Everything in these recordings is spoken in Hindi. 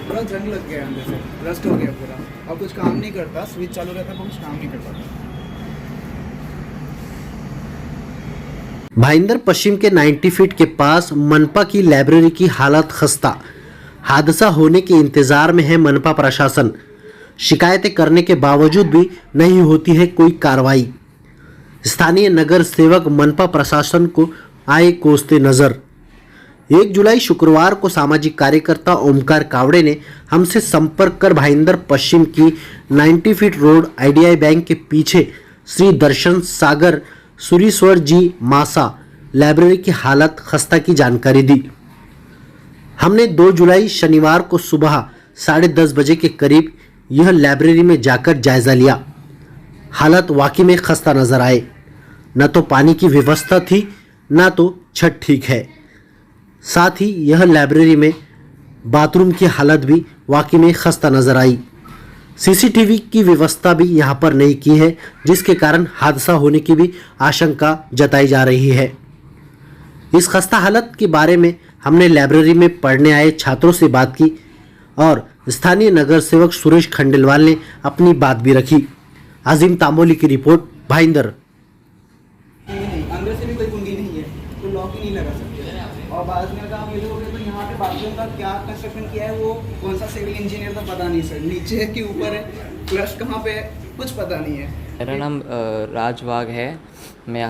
पूरा जंग लग गया अंदर से, रस्ट हो गया पूरा। अब कुछ काम नहीं करता, स्विच चालू रहता है पर कुछ काम नहीं कर पाता। भाईंदर पश्चिम के 90 फीट के पास मनपा की लाइब्रेरी की हालत खस्ता। हादसा होने के इंतजार में है मनपा प्रशासन। शिकायतें करने के बावजूद भी नहीं होती है कोई कार्रवाई। स्थानीय नगर सेवक मनपा प्रशासन को आए कोसते नजर। 1 जुलाई शुक्रवार को सामाजिक कार्यकर्ता ओमकार कावड़े ने हमसे संपर्क कर भाईंदर पश्चिम की 90 फीट रोड आईडीआई बैंक के पीछे श्री दर्शन सागर सूरीश्वर जी मासा लाइब्रेरी की हालत खस्ता की जानकारी दी। हमने 2 जुलाई शनिवार को सुबह 10:30 बजे के करीब यह लाइब्रेरी में जाकर जायजा लिया। हालत वाकई में खस्ता नजर आए। न तो पानी की व्यवस्था थी, न तो छत ठीक है। साथ ही यह लाइब्रेरी में बाथरूम की हालत भी वाकई में खस्ता नजर आई। सीसीटीवी की व्यवस्था भी यहाँ पर नहीं की है, जिसके कारण हादसा होने की भी आशंका जताई जा रही है। इस खस्ता हालत के बारे में हमने लाइब्रेरी में पढ़ने आए छात्रों से बात की और स्थानीय नगर सेवक सुरेश खंडेलवाल ने अपनी बात भी रखी। अजीम तांबोली की रिपोर्ट, भाईंदर। अंदर से भी कोई कुंडी नहीं है, तो लॉक ही नहीं लगा सकते। और बाद में अगर आप ये लोग तो यहाँ पे बाथरूम का क्या कंस्ट्रक्शन किया है, वो कौन सा सिविल इंजीनियर का पता नहीं सर। नीचे है कि ऊपर है, फ्लश कहाँ पे है, कुछ पता नहीं है। मेरा नाम राज वाघ है। मैं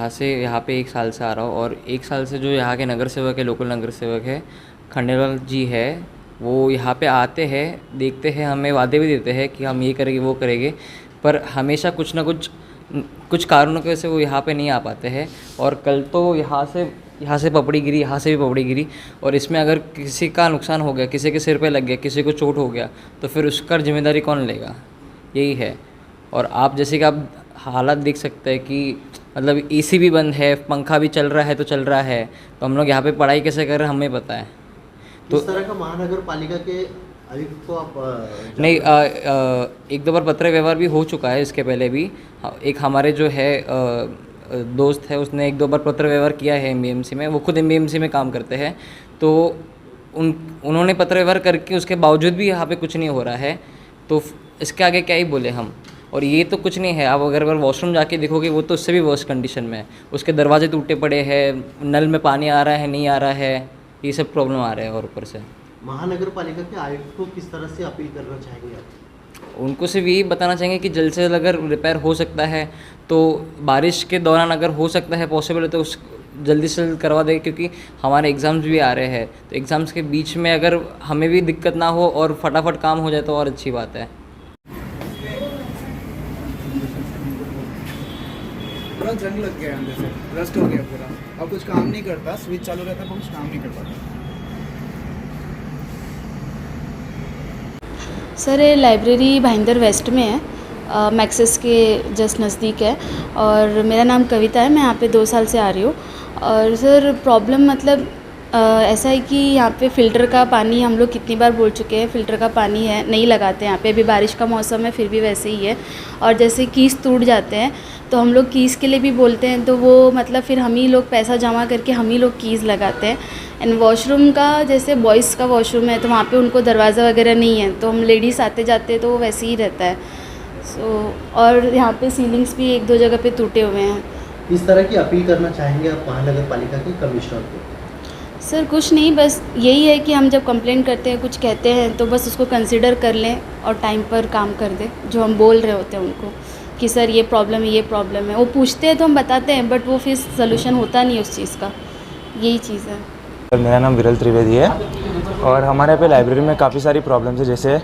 यहाँ पे 1 साल से आ रहा हूँ और 1 साल से जो यहाँ के नगर सेवक है, लोकल नगर सेवक है खंडेलवाल जी है, वो यहाँ पे आते हैं, देखते हैं, हमें वादे भी देते हैं कि हम ये करेंगे वो करेंगे, पर हमेशा कुछ ना कुछ कारणों की वजह से वो यहाँ पे नहीं आ पाते हैं। और कल तो यहाँ से पपड़ी गिरी, यहाँ से भी पपड़ी गिरी, और इसमें अगर किसी का नुकसान हो गया, किसी के सिर पे लग गया, किसी को चोट हो गया, तो फिर उसका जिम्मेदारी कौन लेगा, यही है। और आप जैसे कि आप हालात देख सकते हैं कि मतलब एसी भी बंद है, पंखा भी चल रहा है तो चल रहा है, तो हम लोग यहाँ पे पढ़ाई कैसे कर रहे हैं हमें पता है। तो इस तरह का महानगर पालिका के आयुक्त को आप नहीं, 1-2 बार पत्र व्यवहार भी हो चुका है इसके पहले भी। एक हमारे जो है दोस्त है, उसने 1-2 बार पत्र व्यवहार किया है एमबीएमसी में, वो खुद एमबीएमसी में काम करते हैं, तो उन्होंने पत्र व्यवहार करके उसके बावजूद भी यहाँ पे कुछ नहीं हो रहा है, तो इसके आगे क्या ही बोले हम। और ये तो कुछ नहीं है, आप अगर वॉशरूम जाके देखोगे वो तो उससे भी वर्स्ट कंडीशन में है, उसके दरवाजे टूटे पड़े हैं, नल में पानी आ रहा है नहीं आ रहा है, ये सब प्रॉब्लम आ रहे हैं। और ऊपर से महानगर पालिका के आयुक्त को किस तरह से अपील करना चाहेंगे आप? उनको सिर्फ यही बताना चाहेंगे कि जल्द से जल्द अगर रिपेयर हो सकता है तो बारिश के दौरान अगर हो सकता है पॉसिबल है तो उस जल्दी से जल्द करवा दें, क्योंकि हमारे एग्ज़ाम्स भी आ रहे हैं, तो एग्ज़ाम्स के बीच में अगर हमें भी दिक्कत ना हो और फटाफट काम हो जाए तो और अच्छी बात है। पूरा जंग लग गया अंदर से, रस्ट हो गया पूरा। अब कुछ काम नहीं करता, स्विच चालू रहता है पर कुछ काम नहीं कर पाता। सर ये लाइब्रेरी भाईंदर वेस्ट में है, मैक्सेस के जस्ट नज़दीक है, और मेरा नाम कविता है। मैं यहाँ पे 2 साल से आ रही हूँ। और सर प्रॉब्लम मतलब ऐसा है कि यहाँ पे फ़िल्टर का पानी हम लोग कितनी बार बोल चुके हैं, फ़िल्टर का पानी है नहीं लगाते यहाँ पे। अभी बारिश का मौसम है फिर भी वैसे ही है। और जैसे कीस टूट जाते हैं तो हम लोग कीस के लिए भी बोलते हैं, तो वो मतलब फिर हम ही लोग पैसा जमा करके हम ही लोग कीस लगाते हैं। एंड वॉशरूम का, जैसे बॉयज़ का वॉशरूम है तो वहाँ पे उनको दरवाज़ा वगैरह नहीं है, तो हम लेडीज़ आते जाते तो वो वैसे ही रहता है। और यहाँ पे सीलिंग्स भी 1-2 जगह पे टूटे हुए हैं। इस तरह की अपील करना चाहेंगे आप महानगर पालिका के कमिश्नर को? सर कुछ नहीं, बस यही है कि हम जब कंप्लेंट करते हैं, कुछ कहते हैं, तो बस उसको कंसिडर कर लें और टाइम पर काम कर दें जो हम बोल रहे होते हैं उनको कि सर ये प्रॉब्लम है, ये प्रॉब्लम है। वो पूछते हैं तो हम बताते हैं, बट वो फिर सोल्यूशन होता नहीं उस चीज़ का, यही चीज़ है। मेरा नाम विरल त्रिवेदी है और हमारे यहाँ पे लाइब्रेरी में काफ़ी सारी प्रॉब्लम्स है। जैसे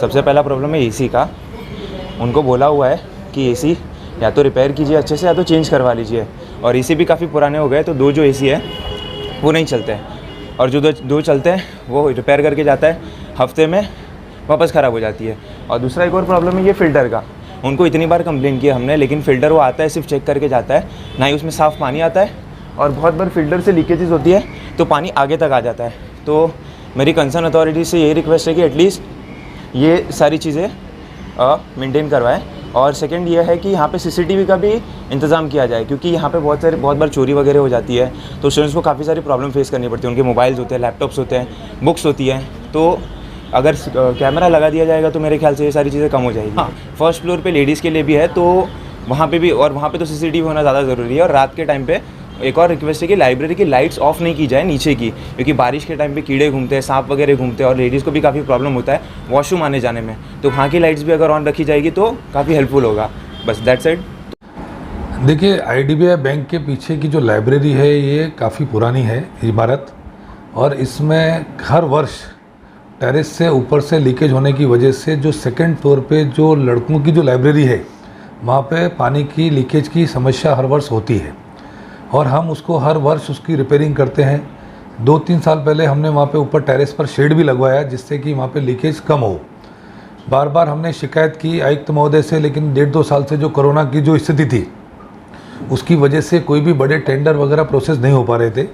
सबसे पहला प्रॉब्लम है एसी का। उनको बोला हुआ है कि एसी या तो रिपेयर कीजिए अच्छे से या तो चेंज करवा लीजिए, और एसी भी काफ़ी पुराने हो गए, तो 2 जो एसी है वो नहीं चलते हैं, और जो 2 चलते हैं वो रिपेयर करके जाता है, हफ्ते में वापस ख़राब हो जाती है। और दूसरा एक और प्रॉब्लम है ये फ़िल्टर का। उनको इतनी बार कंप्लेन किया हमने, लेकिन फ़िल्टर वो आता है सिर्फ चेक करके जाता है, ना ही उसमें साफ़ पानी आता है, और बहुत बार फ़िल्टर से लीकेजेस होती है तो पानी आगे तक आ जाता है। तो मेरी कंसर्न अथॉरिटी से यही रिक्वेस्ट है कि एटलीस्ट ये सारी चीज़ें मेंटेन करवाएं। और सेकंड ये है कि यहाँ पे सीसीटीवी का भी इंतज़ाम किया जाए, क्योंकि यहाँ पे बहुत बार चोरी वगैरह हो जाती है, तो स्टूडेंट्स को काफ़ी सारी प्रॉब्लम फेस करनी पड़ती है। उनके मोबाइल्स होते हैं, लैपटॉप्स होते हैं, बुक्स होती हैं, तो अगर कैमरा लगा दिया जाएगा तो मेरे ख्याल से ये सारी चीज़ें कम हो जाएगी। फर्स्ट फ्लोर पे लेडीज़ के लिए भी है, तो वहाँ पे भी, और वहाँ पे तो सीसीटीवी होना ज़्यादा ज़रूरी है। और रात के टाइम पे एक और रिक्वेस्ट है कि लाइब्रेरी की लाइट्स ऑफ नहीं की जाए नीचे की, क्योंकि बारिश के टाइम पे कीड़े घूमते हैं, सांप वगैरह घूमते हैं और लेडीज़ को भी काफ़ी प्रॉब्लम होता है वॉशरूम आने जाने में। तो वहाँ की लाइट्स भी अगर ऑन रखी जाएगी तो काफ़ी हेल्पफुल होगा। बस दैट्स इट। देखिए, IDBI बैंक के पीछे की जो लाइब्रेरी है ये काफ़ी पुरानी है इमारत, और इसमें हर वर्ष टेरेस से ऊपर से लीकेज होने की वजह से जो सेकंड फ्लोर पे जो लड़कों की जो लाइब्रेरी है वहाँ पे पानी की लीकेज की समस्या हर वर्ष होती है, और हम उसको हर वर्ष उसकी रिपेयरिंग करते हैं। 2-3 साल पहले हमने वहाँ पे ऊपर टेरेस पर शेड भी लगवाया जिससे कि वहाँ पे लीकेज कम हो। बार बार हमने शिकायत की आयुक्त महोदय से, लेकिन 1.5-2 साल से जो कोरोना की जो स्थिति थी उसकी वजह से कोई भी बड़े टेंडर वगैरह प्रोसेस नहीं हो पा रहे थे,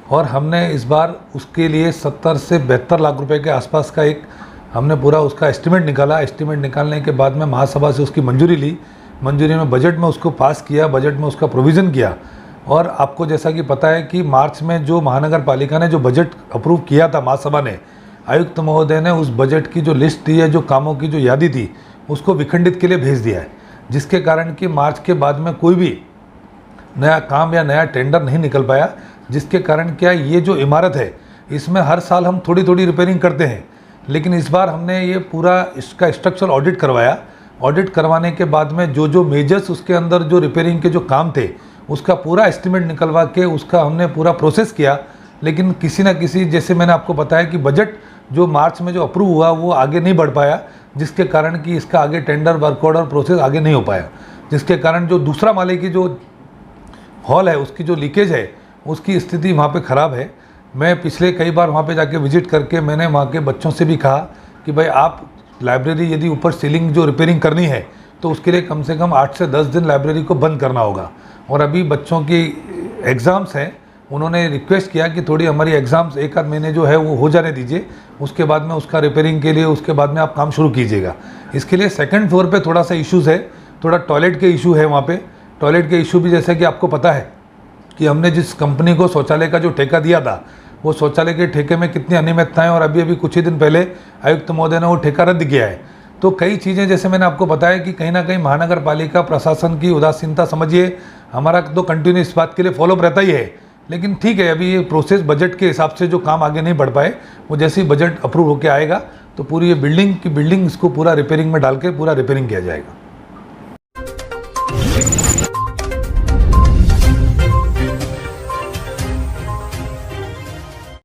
और हमने इस बार उसके लिए 70 से 72 लाख रुपए के आसपास का एक हमने पूरा उसका एस्टिमेट निकाला। एस्टिमेट निकालने के बाद में महासभा से उसकी मंजूरी ली, मंजूरी में बजट में उसको पास किया, बजट में उसका प्रोविज़न किया। और आपको जैसा कि पता है कि मार्च में जो महानगर पालिका ने जो बजट अप्रूव किया था महासभा ने, आयुक्त महोदय ने उस बजट की जो लिस्ट थी है, जो कामों की जो यादी थी, उसको विखंडित के लिए भेज दिया है, जिसके कारण कि मार्च के बाद में कोई भी नया काम या नया टेंडर नहीं निकल पाया, जिसके कारण क्या ये जो इमारत है इसमें हर साल हम थोड़ी थोड़ी रिपेयरिंग करते हैं, लेकिन इस बार हमने ये पूरा इसका स्ट्रक्चरल ऑडिट करवाया। ऑडिट करवाने के बाद में जो जो मेजर्स उसके अंदर जो रिपेयरिंग के जो काम थे उसका पूरा एस्टिमेट निकलवा के उसका हमने पूरा प्रोसेस किया, लेकिन किसी ना किसी, जैसे मैंने आपको बताया कि बजट जो मार्च में जो अप्रूव हुआ वो आगे नहीं बढ़ पाया, जिसके कारण कि इसका आगे टेंडर वर्क ऑर्डर प्रोसेस आगे नहीं हो पाया, जिसके कारण जो दूसरा माले की जो हॉल है उसकी जो लीकेज है उसकी स्थिति वहाँ पे ख़राब है। मैं पिछले कई बार वहाँ पे जाके विजिट करके मैंने वहाँ के बच्चों से भी कहा कि भाई आप लाइब्रेरी यदि ऊपर सीलिंग जो रिपेयरिंग करनी है तो उसके लिए कम से कम 8 से 10 दिन लाइब्रेरी को बंद करना होगा। और अभी बच्चों की एग्ज़ाम्स हैं, उन्होंने रिक्वेस्ट किया कि थोड़ी हमारी एग्ज़ाम्स 1 आध महीने जो है वो हो जाने दीजिए, उसके बाद में उसका रिपेयरिंग के लिए उसके बाद में आप काम शुरू कीजिएगा। इसके लिए सेकंड फ्लोर पे थोड़ा सा इश्यूज़ है, थोड़ा टॉयलेट के इशू है वहाँ पे। टॉयलेट के इशू भी जैसे कि आपको पता है कि हमने जिस कंपनी को शौचालय का जो ठेका दिया था वो शौचालय के ठेके में कितनी अनियमितताएं, और अभी कुछ ही दिन पहले आयुक्त महोदय ने वो ठेका रद्द किया है। तो कई चीज़ें जैसे मैंने आपको बताया कि कहीं ना कहीं महानगर पालिका प्रशासन की उदासीनता समझिए, हमारा तो कंटिन्यू इस बात के लिए फॉलोअप रहता ही है, लेकिन ठीक है अभी ये प्रोसेस बजट के हिसाब से जो काम आगे नहीं बढ़ पाए, वो जैसे ही बजट अप्रूव होकर आएगा तो पूरी ये बिल्डिंग इसको पूरा रिपेयरिंग में डाल के पूरा रिपेयरिंग किया जाएगा।